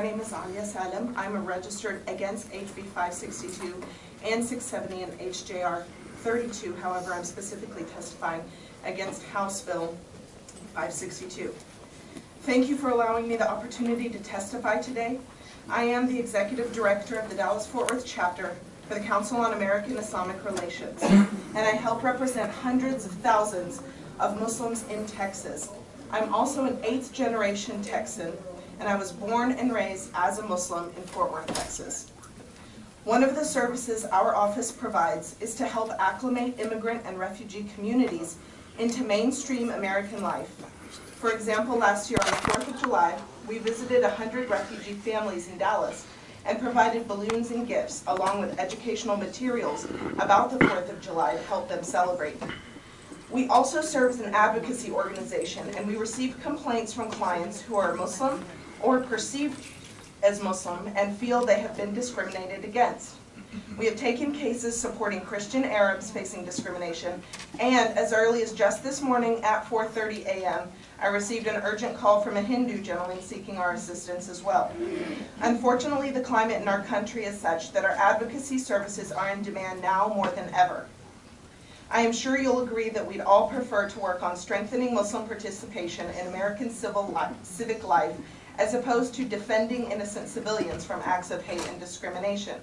My name is Anya Salem. I'm a registered against HB 562 and 670 and HJR 32. However, I'm specifically testifying against House Bill 562. Thank you for allowing me the opportunity to testify today. I am the Executive Director of the Dallas-Fort Worth chapter for the Council on American Islamic Relations, and I help represent hundreds of thousands of Muslims in Texas. I'm also an 8th generation Texan, and I was born and raised as a Muslim in Fort Worth, Texas. One of the services our office provides is to help acclimate immigrant and refugee communities into mainstream American life. For example, last year on the 4th of July, we visited 100 refugee families in Dallas and provided balloons and gifts along with educational materials about the 4th of July to help them celebrate. We also serve as an advocacy organization, and we receive complaints from clients who are Muslim or perceived as Muslim and feel they have been discriminated against. We have taken cases supporting Christian Arabs facing discrimination, and as early as just this morning at 4:30 a.m., I received an urgent call from a Hindu gentleman seeking our assistance as well. Unfortunately, the climate in our country is such that our advocacy services are in demand now more than ever. I am sure you'll agree that we'd all prefer to work on strengthening Muslim participation in American civic life as opposed to defending innocent civilians from acts of hate and discrimination.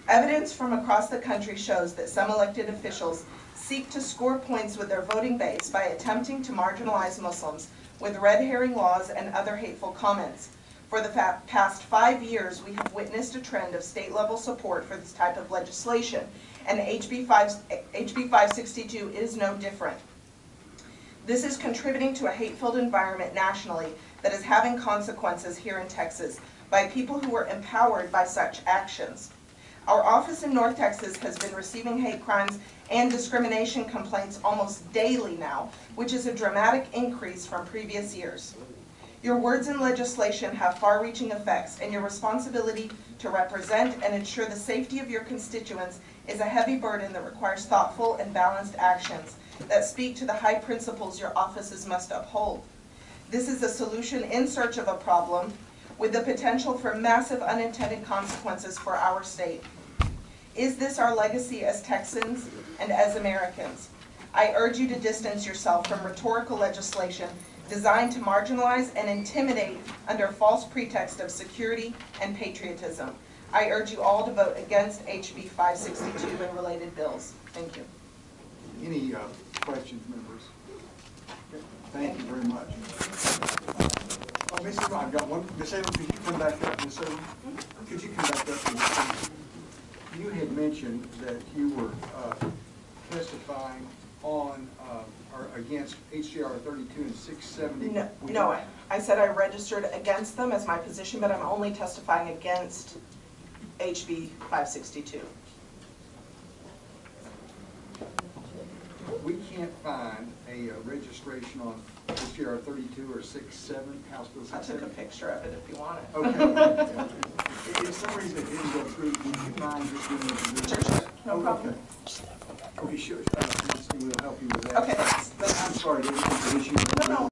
Evidence from across the country shows that some elected officials seek to score points with their voting base by attempting to marginalize Muslims with red herring laws and other hateful comments. For the past 5 years, we have witnessed a trend of state-level support for this type of legislation, and HB 562 is no different. This is contributing to a hate-filled environment nationally that is having consequences here in Texas by people who are empowered by such actions. Our office in North Texas has been receiving hate crimes and discrimination complaints almost daily now, which is a dramatic increase from previous years. Your words in legislation have far-reaching effects, and your responsibility to represent and ensure the safety of your constituents is a heavy burden that requires thoughtful and balanced actions that speak to the high principles your offices must uphold. This is a solution in search of a problem with the potential for massive unintended consequences for our state. Is this our legacy as Texans and as Americans? I urge you to distance yourself from rhetorical legislation designed to marginalize and intimidate under false pretext of security and patriotism. I urge you all to vote against HB 562 and related bills. Thank you. Any questions, members? Okay. Thank you very much. Miss Evan, I've got one. Miss Evan, could you come back up, Miss Evan? Could you come back up? You had mentioned that you were testifying on or against HJR 32 and 670. No, I said I registered against them as my position, but I'm only testifying against HB 562. We can't find a registration on HJR 32 or 67 House Bill 670. I took a picture of it if you want it. Okay. If some reason it didn't go through, would you mind just doing it? Sure. No problem. Okay, sure. We'll help you with that. Okay. I'm sorry, there's an issue. No.